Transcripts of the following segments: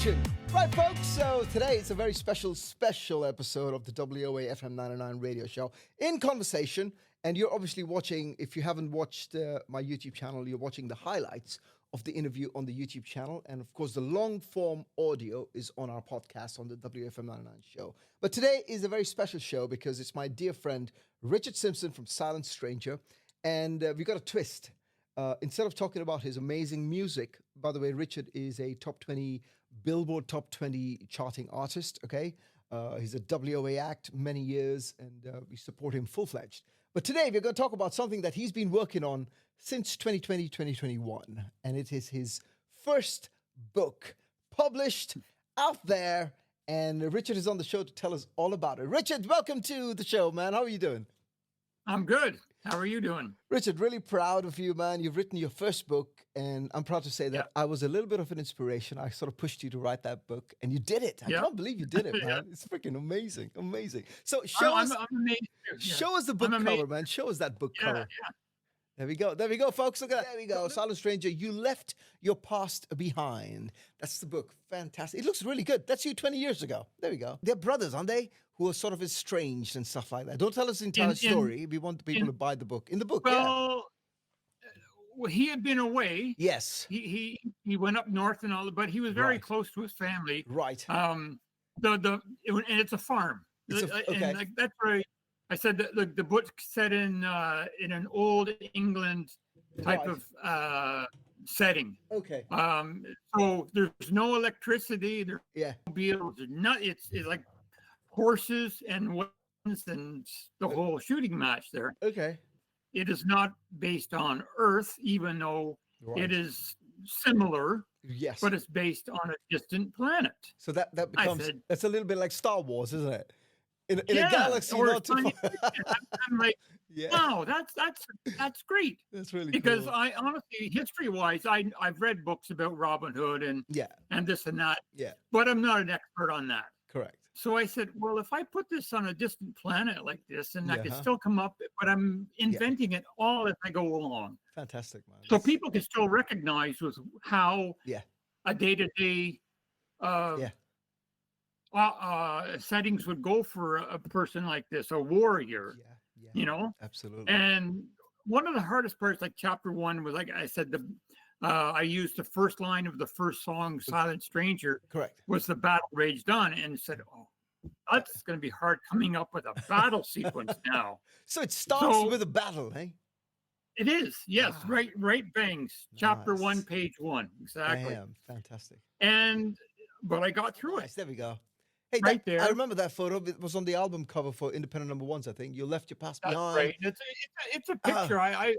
action. Right, folks, so today it's a very special episode of the WOAFM99 radio show in conversation. And you're obviously watching, if you haven't watched my YouTube channel, you're watching the highlights of the interview on the YouTube channel. And of course, the long form audio is on our podcast on the WOAFM99 show. But today is a very special show because it's my dear friend, Richard Simpson from Silent Stranger. And we got a twist. Instead of talking about his amazing music, by the way, Richard is a top 20 Billboard top 20 charting artist, okay? He's a WOA act many years, and we support him full-fledged. But today we're going to talk about something that he's been working on since 2020, 2021, and it is his first book published out there, and Richard is on the show to tell us all about it. Richard, welcome to the show, man. How are you doing? I'm good. How are you doing? Richard, really proud of you, man. You've written your first book, and I'm proud to say that I was a little bit of an inspiration. I sort of pushed you to write that book, and you did it. I can't believe you did it, man. It's freaking amazing, amazing. So show us, I'm amazed. show us the book cover, man. Show us that book cover. There we go, folks. Look at that. There we go. Silent Stranger, you left your past behind. That's the book. Fantastic. It looks really good. That's you 20 years ago. There we go. They're brothers, aren't they? Who are sort of estranged and stuff like that. Don't tell us the entire story. We want the people to buy the book. In the book, well, he had been away. Yes. He went up north and all, but he was very close to his family. Right. And it's a farm. And like, that's where I said that the book set in an old England type of setting. Okay. So there's no electricity. There's no wheels. It's like horses and weapons and the whole shooting match there. Okay. It is not based on Earth, even though it is similar. Yes. But it's based on a distant planet. So that becomes that's a little bit like Star Wars, isn't it? In a galaxy not too far. I'm like, wow, that's great. That's really because cool. I honestly, history-wise, I've read books about Robin Hood and this and that. Yeah. But I'm not an expert on that. Correct. So I said, well, if I put this on a distant planet like this, and I can still come up, but I'm inventing it all as I go along. Fantastic, man. So people can still recognize with how a day-to-day settings would go for a person like this, a warrior. You know? Absolutely. And one of the hardest parts, like chapter 1, was like I said, I used the first line of the first song, Silent Stranger. Correct. Was the battle raged on, and said, oh, that's going to be hard coming up with a battle sequence now. So it starts with a battle, eh? It is, yes. Right bangs. Chapter 1, page 1. Exactly. Damn, fantastic. But I got through it. There we go. Hey, right there. I remember that photo. It was on the album cover for Independent #1s, I think. You left your past behind. Right. It's a picture. I've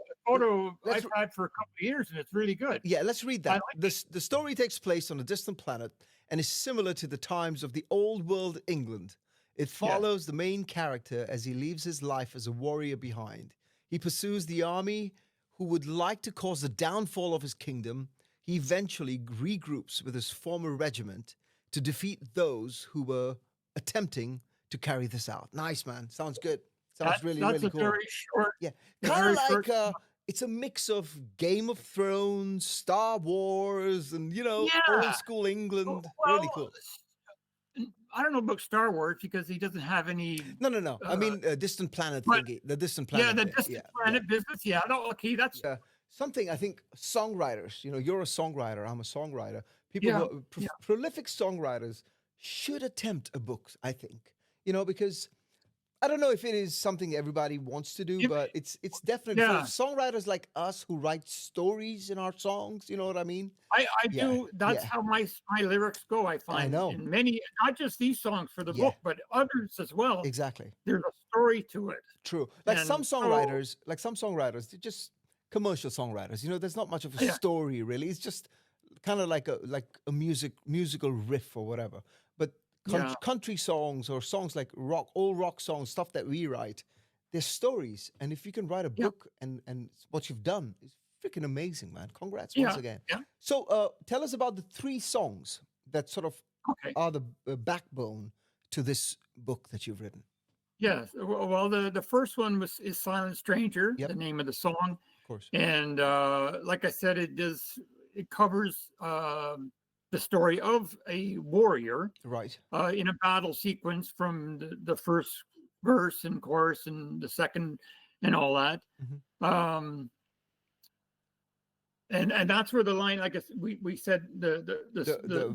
had for a couple of years, and it's really good. Yeah, let's read that. The story takes place on a distant planet and is similar to the times of the old world England. It follows the main character as he leaves his life as a warrior behind. He pursues the army who would like to cause the downfall of his kingdom. He eventually regroups with his former regiment to defeat those who were attempting to carry this out. Nice, man. Sounds good. Sounds really cool. That's a very short. Yeah. Kind of like it's a mix of Game of Thrones, Star Wars, and, old school England. Well, really cool. I don't know about Star Wars because he doesn't have any. No. I mean, Distant Planet thingy. The Distant Planet. Yeah, the Distant Planet business. Yeah, no, okay, that's. Something I think songwriters, you're a songwriter, I'm a songwriter. People who are prolific songwriters should attempt a book, I think. Because I don't know if it is something everybody wants to do, but it's definitely for songwriters like us who write stories in our songs, you know what I mean? I do. That's how my lyrics go, I find. I know. In many, not just these songs for the book, but others as well. Exactly. There's a story to it. True. Like some songwriters, they're just commercial songwriters. There's not much of a story really. It's just kind of like a musical riff or whatever. But country songs or songs like old rock songs, stuff that we write, they're stories. And if you can write a book and what you've done is freaking amazing, man. Congrats once again. Yeah. So tell us about the 3 songs that sort of are the backbone to this book that you've written. Yes. Well, the first one is Silent Stranger, the name of the song. Of course. And like I said, it covers the story of a warrior, Right. In a battle sequence from the first verse and chorus and the second and all that. Mm-hmm. And that's where the line, like we said, the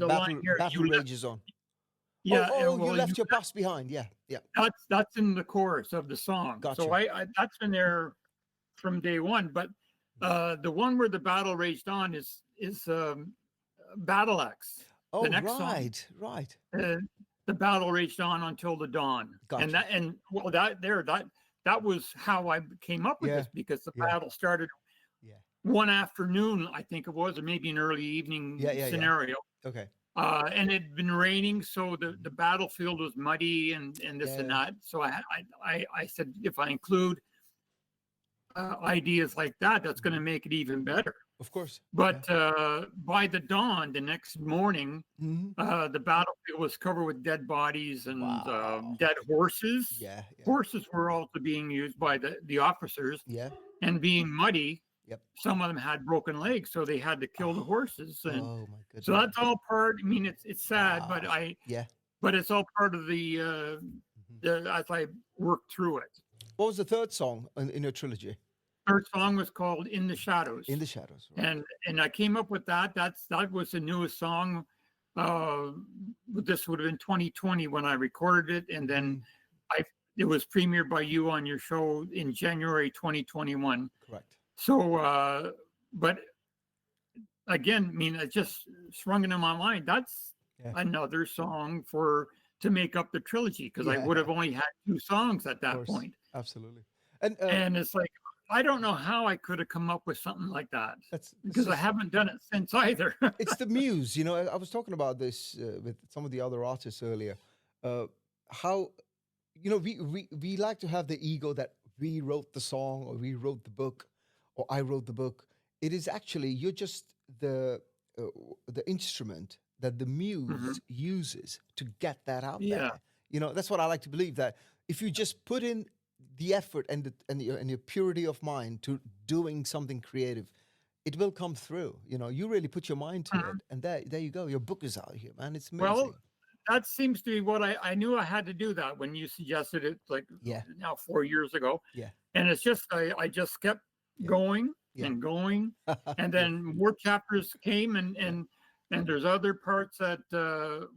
line here, battle rages on. Yeah. You left your past behind. Yeah. That's in the chorus of the song. Gotcha. So I that's been there from day one. But the one where the battle raged on is Battle Axe. Oh, the next right, song. Right. The battle raged on until the dawn. Gotcha. That was how I came up with this, because the battle started one afternoon, I think it was, or maybe an early evening scenario. Okay. And it had been raining, so the battlefield was muddy and this and that. So I said, if I include ideas like that, that's going to make it even better. Of course. But by the dawn, the next morning, the battlefield was covered with dead bodies and dead horses. Yeah. Horses were also being used by the officers. Yeah. And being muddy, Yep. Some of them had broken legs, so they had to kill the horses. And oh my goodness! So that's all part. I mean, it's sad, but but it's all part of the as I worked through it. What was the third song in your trilogy? Third song was called "In the Shadows." In the Shadows. Right. And I came up with that. That was the newest song. This would have been 2020 when I recorded it, and then it was premiered by you on your show in January 2021. Correct. So, but again, I mean, it just sprung into my mind. That's another song to make up the trilogy, because I would have only had 2 songs at that point. Absolutely. And it's like, I don't know how I could have come up with something like that, because I haven't done it since either. It's the Muse. You know, I was talking about this with some of the other artists earlier. How, you know, we like to have the ego that we wrote the song, or we wrote the book, or I wrote the book. It is actually, you're just the instrument that the Muse uses to get that out there. You know, that's what I like to believe, that if you just put in the effort and your purity of mind to doing something creative, it will come through. You know, you really put your mind to it, and there you go. Your book is out here, man. It's amazing. Well, that seems to be what I knew I had to do that when you suggested it, like now 4 years ago. Yeah. And it's just, I just kept going and going. And then more chapters came, and there's other parts that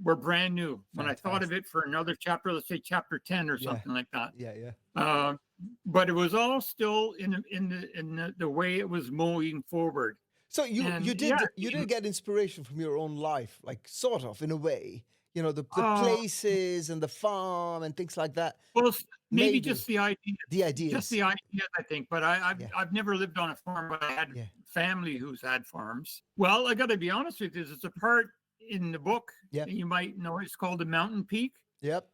were brand new. When I thought of it for another chapter, let's say chapter 10 or something like that. But it was all still in the way it was moving forward. So you did get inspiration from your own life, like sort of, in a way. You know, the places and the farm and things like that. Well, maybe just the idea. The ideas. Just the ideas, I think. But I've never lived on a farm, but I had family who's had farms. Well, I got to be honest with you. There's a part in the book you might know. It's called The Mountain Peak. Yep.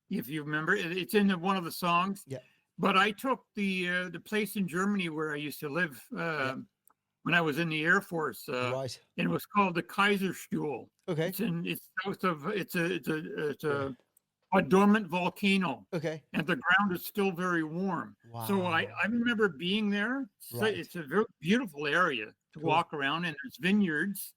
If you remember, it's in one of the songs. Yeah. But I took the place in Germany where I used to live when I was in the Air Force. Right. And it was called the Kaiserstuhl. Okay. It's south of it's a dormant volcano. Okay. And the ground is still very warm. Wow. So I remember being there. Right. It's a very beautiful area to walk around, and there's vineyards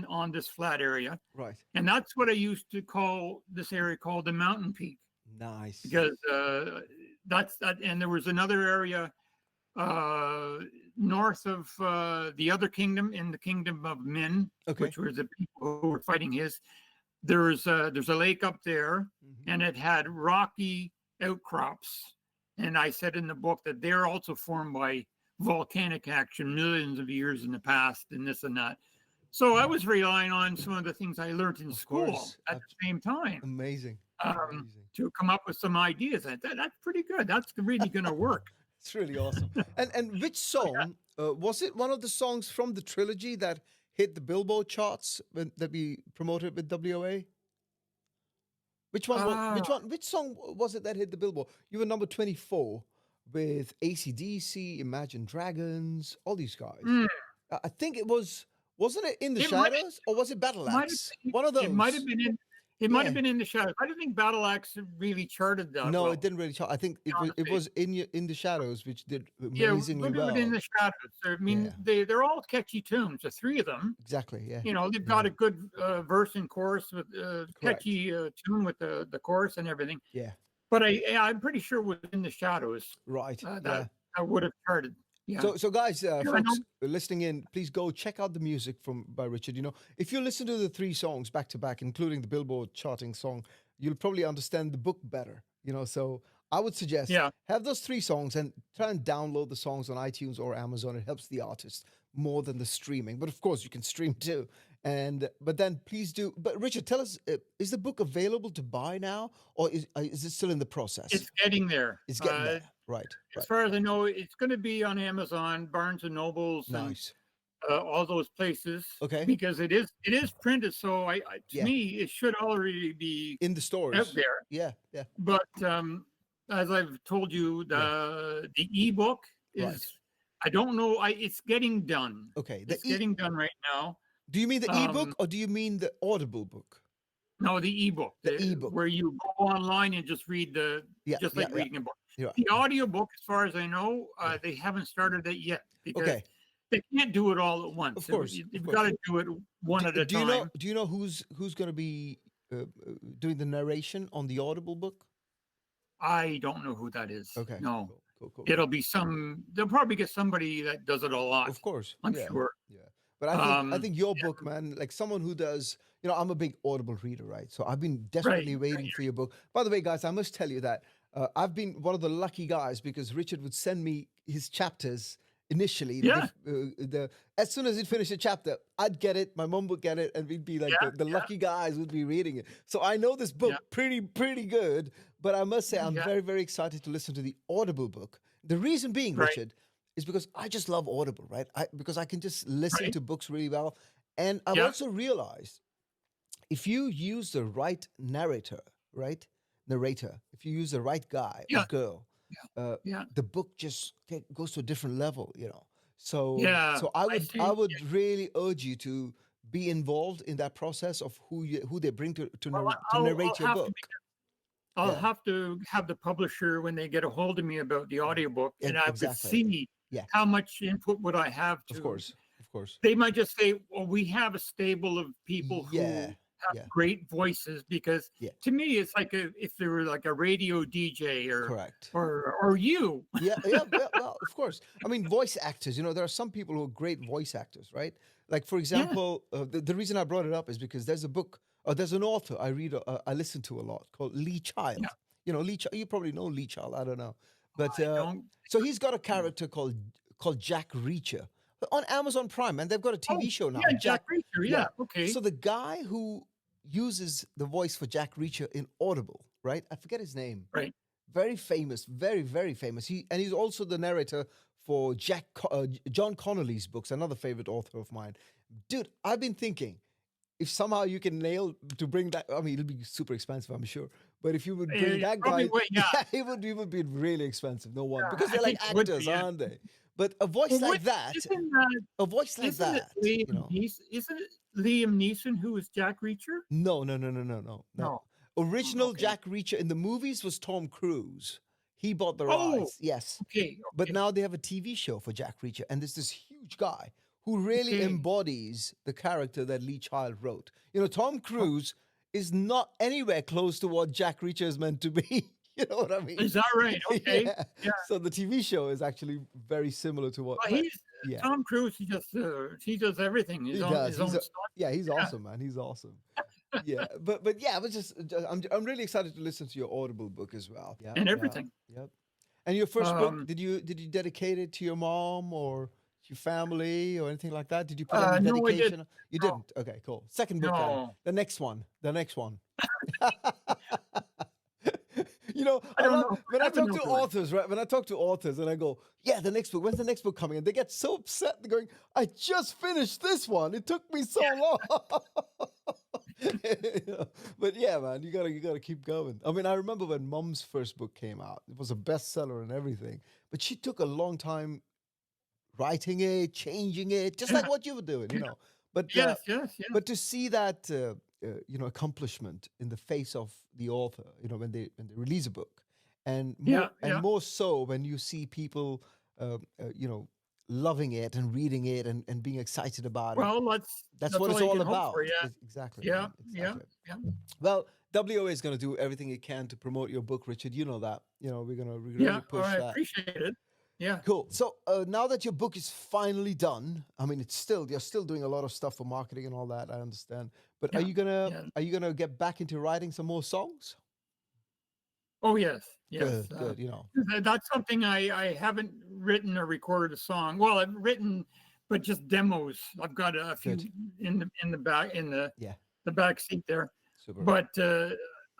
on this flat area. Right. And that's what I used to call this area, called the Mountain Peak. Nice. Because that's that, and there was another area north of the other kingdom, in the kingdom of Min, which were the people who were fighting his. There's a lake up there, and it had rocky outcrops. And I said in the book that they're also formed by volcanic action millions of years in the past, and this and that. So I was relying on some of the things I learned in school at the same time. Amazing. To come up with some ideas. That's pretty good. That's really going to work. It's really awesome. And which song was it? One of the songs from the trilogy that hit the Billboard charts that we promoted with WOA? Which one? Which song was it that hit the Billboard? You were number 24 with AC/DC, Imagine Dragons, all these guys. I think it was. Wasn't it In the Shadows, or was it Battle Axe? One of those. It might have been It might have been In the Shadows. I don't think Battle Axe really charted that No, well. it didn't really chart. I think it was In the Shadows, which did Yeah, amazingly look at well. In the Shadows. I mean, they're all catchy tunes. The three of them. Exactly. Yeah. You know, they've got a good verse and chorus with Correct. catchy tune with the chorus and everything. Yeah. But I'm pretty sure with In the Shadows, Right. that I would have charted. Yeah. So guys, folks listening in, please go check out the music by Richard. You know, if you listen to the 3 songs back to back, including the Billboard charting song, you'll probably understand the book better. You know, so I would suggest have those 3 songs and try and download the songs on iTunes or Amazon. It helps the artist more than the streaming. But of course, you can stream too. But then please do. But Richard, tell us, is the book available to buy now, or is it still in the process? It's getting there. It's getting there. Right. As far as I know, it's going to be on Amazon, Barnes and Nobles, nice. And all those places. Okay. Because it is printed, so to me it should already be in the stores out there. Yeah. But as I've told you, the ebook is. Right. I don't know. It's getting done. Okay. It's getting done right now. Do you mean the ebook or do you mean the Audible book? No, the ebook. The ebook, where you go online and just read just like reading a book. Yeah. The audiobook, as far as I know, they haven't started it yet because they can't do it all at once. Of course, you've got to do it one at a time. Do you know who's going to be doing the narration on the Audible book? I don't know who that is. Okay. No. Cool. It'll be they'll probably get somebody that does it a lot. Of course. I'm sure. Yeah. But I think your book, man, like someone who does, you know, I'm a big Audible reader, right? So I've been desperately waiting for your book. By the way, guys, I must tell you that I've been one of the lucky guys because Richard would send me his chapters initially. Yeah. As soon as he'd finish a chapter, I'd get it. My mom would get it, and we'd be like the lucky guys would be reading it. So I know this book pretty good. But I must say, I'm very, very excited to listen to the Audible book. The reason being, Richard, is because I just love Audible, right? Because I can just listen to books really well. And I've also realized if you use the right narrator, if you use the right guy or girl, the book just goes to a different level, you know. So I would really urge you to be involved in that process of who they bring to narrate your book. I'll have to have the publisher when they get a hold of me about the audiobook, and I would see how much input would I have to. Of course. They might just say, well, we have a stable of people who have great voices, because to me, it's like if they were like a radio DJ or you. Well, of course. I mean, voice actors, you know, there are some people who are great voice actors, right? Like, for example, the reason I brought it up is because there's a book, there's an author I listen to a lot called Lee Child. Yeah. You know, you probably know Lee Child. I don't know. But so he's got a character called Jack Reacher on Amazon Prime, and they've got a TV show now. Yeah, Jack Reacher. Yeah, okay. So the guy who uses the voice for Jack Reacher in Audible, right? I forget his name. Right. Very famous, very, very famous. He's also the narrator for John Connolly's books, another favorite author of mine. Dude, I've been thinking, if somehow you can nail to bring that, I mean, it'll be super expensive, I'm sure. But if you would bring that guy, it would be really expensive. No one, because they're like actors, aren't they? But a voice like that, isn't it Liam Neeson who was Jack Reacher? No. Original Jack Reacher in the movies was Tom Cruise. He bought the rights, yes. Okay. But now they have a TV show for Jack Reacher, and there's this huge guy who really embodies the character that Lee Child wrote. You know, Tom Cruise is not anywhere close to what Jack Reacher is meant to be. You know what I mean? Is that right? Okay. Yeah. So the TV show is actually very similar to what. Tom Cruise. He does everything. His own stuff. Yeah, he's awesome, man. He's awesome. Yeah, but I was I'm really excited to listen to your Audible book as well. Yeah, and everything. Yep. And your first book, did you dedicate it to your mom or your family or anything like that? Did you put any dedication? You didn't. Okay, cool. Second book. No. The next one. You know, when I talk to authors, right? When I talk to authors and I go, yeah, the next book, when's the next book coming? And they get so upset. They're going, I just finished this one. It took me so long. You know? But yeah, man, you gotta keep going. I mean, I remember when Mom's first book came out. It was a bestseller and everything. But she took a long time writing it, changing it, just like what you were doing, you know. But yes. But to see that accomplishment in the face of the author. When they release a book, and more so when you see people, loving it and reading it and being excited about it. Well, that's what it's all about. For, yeah. Exactly. Yeah, exactly. yeah. Well, WOA is going to do everything it can to promote your book, Richard. You know that. We're going to really push that. I appreciate it. Yeah. Cool. So now that your book is finally done, I mean, you're still doing a lot of stuff for marketing and all that. I understand. But are you gonna get back into writing some more songs? Oh yes. Good. That's something I haven't written or recorded a song. Well, I've written, but just demos. I've got a few in the back the back seat there. Super. But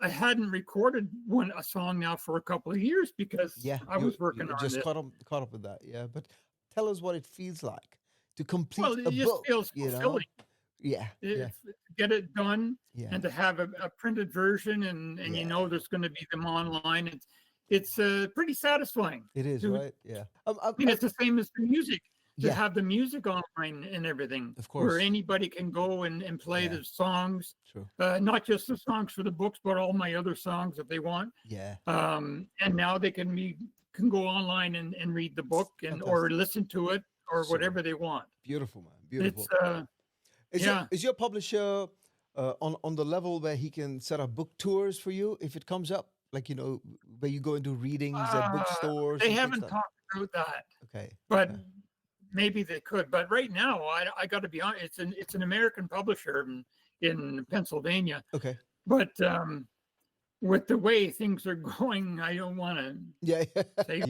I hadn't recorded a song now for a couple of years because I was working on it. Just caught up with that. Yeah, but tell us what it feels like to complete a book. Well, it just feels fulfilling. Get it done and to have a printed version and there's going to be them online. It's pretty satisfying. It is, right? Yeah. I mean, it's the same as the music. To have the music online and everything, of course, where anybody can go and play the songs. True. Not just the songs for the books, but all my other songs if they want. Yeah. And now they can go online and read the book or listen to it or whatever they want. Beautiful, man. Beautiful. It's Is your publisher on the level where he can set up book tours for you if it comes up? Like, where you go into readings at bookstores? They haven't talked about that. Okay. But maybe they could. But right now, I got to be honest, it's an American publisher in Pennsylvania. Okay. But with the way things are going, I don't want to say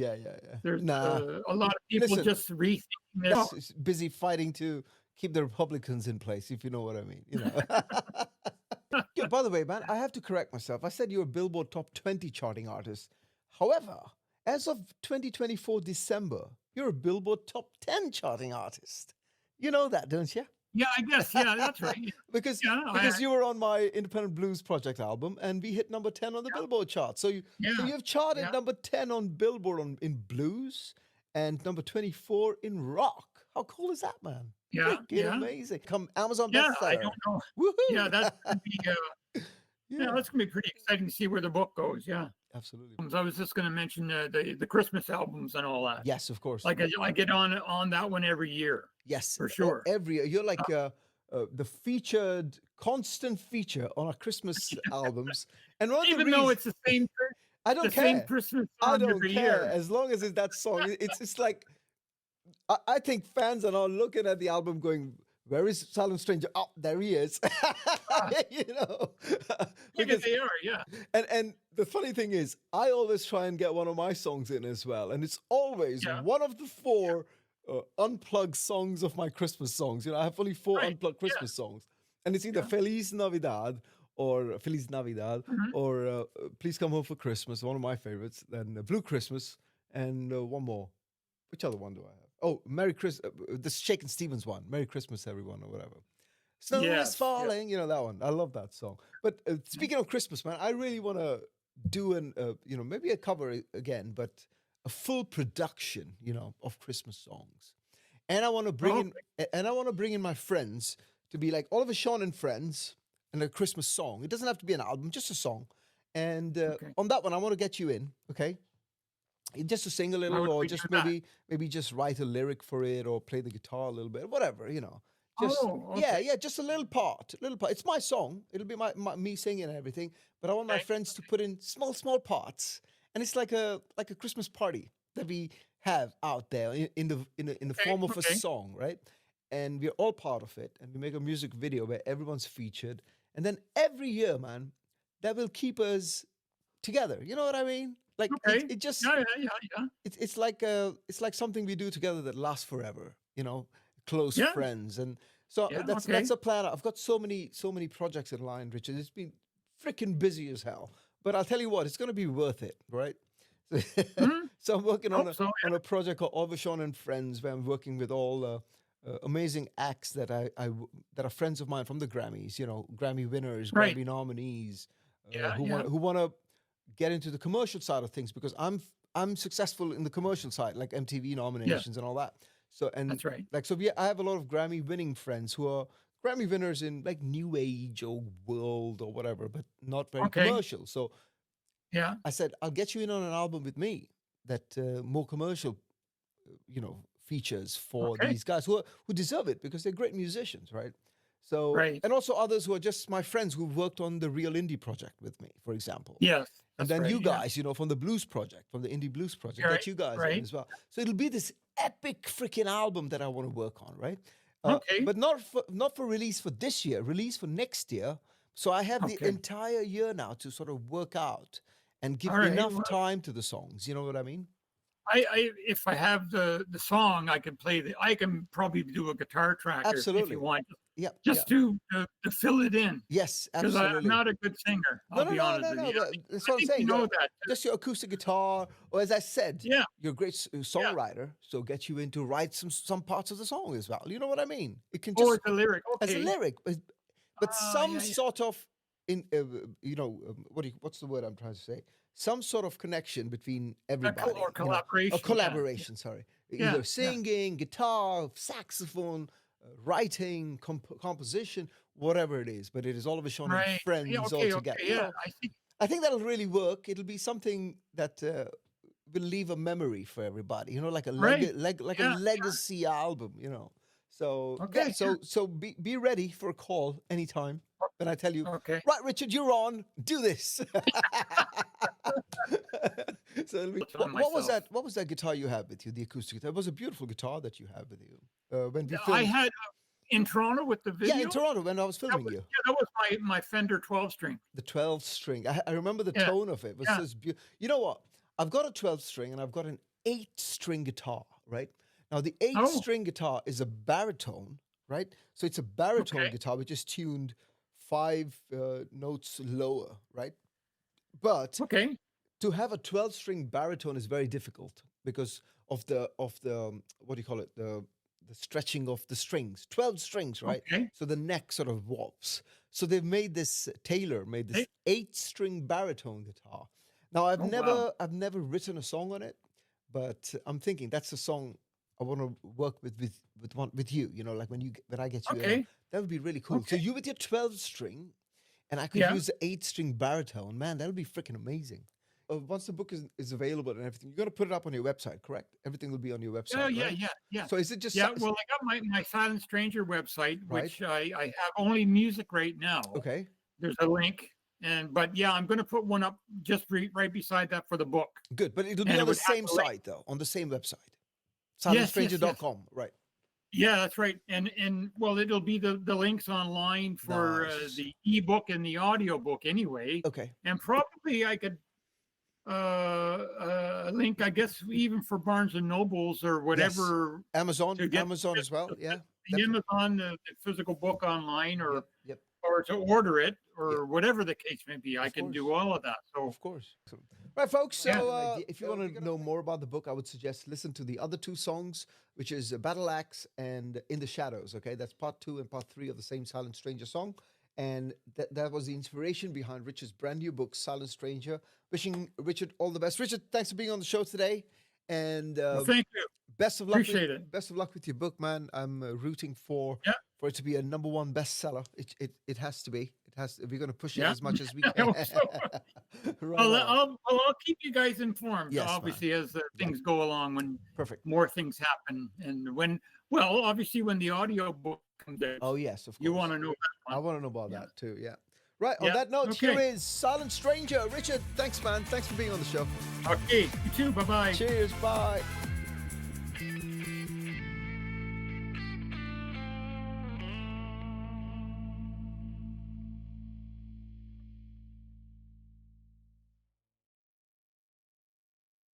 there's a lot of people just rethinking this. It's busy fighting to keep the Republicans in place, if you know what I mean. Yeah, by the way, man, I have to correct myself. I said you're a Billboard Top 20 charting artist. However, as of 2024 December, you're a Billboard Top 10 charting artist. You know that, don't you? Yeah, I guess. Yeah, that's right. because you were on my Independent Blues Project album, and we hit number 10 on the Billboard chart. So you've charted number 10 on Billboard in blues and number 24 in rock. How cool is that, man? Yeah, amazing. Come Amazon bestseller. I don't know. Woohoo! Yeah, that's gonna be that's gonna be pretty exciting to see where the book goes. Yeah, absolutely. I was just gonna mention the Christmas albums and all that. Yes, of course. Like I get on that one every year. Yes, for sure. Every year, you're like the constant feature on our Christmas albums, and even though it's the same. I don't care. Same Christmas song I don't every care year. As long as it's that song. It's like. I think fans are now looking at the album going, where is Silent Stranger? Oh, there he is. Because they are, yeah. And the funny thing is, I always try and get one of my songs in as well. And it's always one of the four unplugged songs of my Christmas songs. I have only four unplugged Christmas songs. And it's either Feliz Navidad or Please Come Home for Christmas, one of my favorites. Then Blue Christmas and one more. Which other one do I have? Oh, Merry Christmas, the Shakin' Stevens one. Merry Christmas, everyone, or whatever. Snow is falling, that one. I love that song. But speaking of Christmas, man, I really want to do maybe a cover again, but a full production, of Christmas songs. And I want to bring in my friends to be like Oliver Shawn and Friends and a Christmas song. It doesn't have to be an album, just a song. And on that one, I want to get you in, okay? Just to sing a little, or just maybe just write a lyric for it, or play the guitar a little bit, whatever, Just just a little part. It's my song. It'll be me singing and everything. But I want my friends to put in small parts, and it's like a Christmas party that we have out there in the form of a song, right? And we're all part of it, and we make a music video where everyone's featured, and then every year, man, that will keep us together. You know what I mean? Like it just It's like something we do together that lasts forever. Close friends, and so that's a plan. I've got so many projects in line, Richard. It's been freaking busy as hell, but I'll tell you what, it's going to be worth it, right? So I'm working on a project called Oliver Shawn and Friends, where I'm working with all amazing acts that that are friends of mine from the Grammys. Grammy winners, Grammy nominees, who want to get into the commercial side of things, because I'm successful in the commercial side, like MTV nominations and all that. So that's right. I have a lot of Grammy winning friends who are Grammy winners in like new age or world or whatever, but not very commercial. So yeah, I said, I'll get you in on an album with me that more commercial, features for these guys who deserve it because they're great musicians, right? So, and also others who are just my friends who worked on the Real Indie Project with me, for example. Yes. And then you guys, from the Blues Project, from the Indie Blues Project, get you guys in as well. So it'll be this epic freaking album that I want to work on, right? But not for release for this year, release for next year. So I have the entire year now to sort of work out and give enough time to the songs. You know what I mean? If I have the song, I can I can probably do a guitar track if you want. Yeah. Just to fill it in. Yes, absolutely. Because I'm not a good singer. I'll be honest with you. That's what I'm saying. You know that. Just your acoustic guitar, or as I said, you're a great songwriter. So get you in to write some parts of the song as well. You know what I mean? It can just as a lyric. As a lyric, but some sort of what's the word I'm trying to say? Some sort of connection between everybody. Or collaboration. Or collaboration, sorry. Either singing, guitar, saxophone, writing, composition, whatever it is. But it is all of a sudden friends all together. Yeah, I think that'll really work. It'll be something that will leave a memory for everybody. Like a legacy album. So so be ready for a call anytime. When I tell you, right, Richard, you're on. Do this. So what was that? What was that guitar you had with you? The acoustic guitar. It was a beautiful guitar that you had with you. When we filmed. I had in Toronto with the video. Yeah, in Toronto when I was filming you. Yeah, that was my Fender 12-string. The 12-string. I remember the tone of it. It was just beautiful. You know what? I've got a 12-string and I've got an 8-string guitar. Right now, the 8-string guitar is a baritone. Right, so it's a baritone guitar which is tuned 5 notes lower, right? But to have a 12-string baritone is very difficult because of the what do you call it? The stretching of the strings. 12 strings, right? So the neck sort of warps. So they've made this 8-string baritone guitar. Now I've never written a song on it, but I'm thinking that's a song I want to work with you. Like when I get you in, that would be really cool. So you with your 12-string, and I could use the 8-string baritone. Man, that would be freaking amazing. Once the book is available and everything, you're going to put it up on your website, correct? Everything will be on your website. Oh, yeah. So is it just... Yeah, well, I got my Silent Stranger website, which I have only music right now. Okay. There's a link. But I'm going to put one up just right beside that for the book. Good, but it'll be on the same site, though, on the same website. SilentStranger.com, right? Yeah, that's right. And well, it'll be the links online for the ebook and the audio book anyway. Okay. And probably I could link, I guess, even for Barnes and Nobles or whatever. Amazon as well. Yeah. The Amazon, the physical book online, or to order it, or whatever the case may be. I can do all of that. So of course. Right, folks. So if you want to know more about the book, I would suggest listen to the other 2 songs, which is Battle Axe and In the Shadows. Okay, that's part 2 and part 3 of the same Silent Stranger song. And that was the inspiration behind Richard's brand new book, Silent Stranger. Wishing Richard all the best. Richard, thanks for being on the show today. And thank you. Best of luck. Appreciate it. Best of luck with your book, man. I'm rooting for it to be a #1 bestseller. It has to be. It has. We're going to push it as much as we can. I'll keep you guys informed. Yes, obviously, as things go along, when more things happen, and obviously when the audio book comes out. Oh yes, of course. You want to know that one. I want to know about that too. Yeah. Right. On that note, here is Silent Stranger. Richard, thanks, man. Thanks for being on the show. Okay. You too. Bye-bye. Cheers. Bye.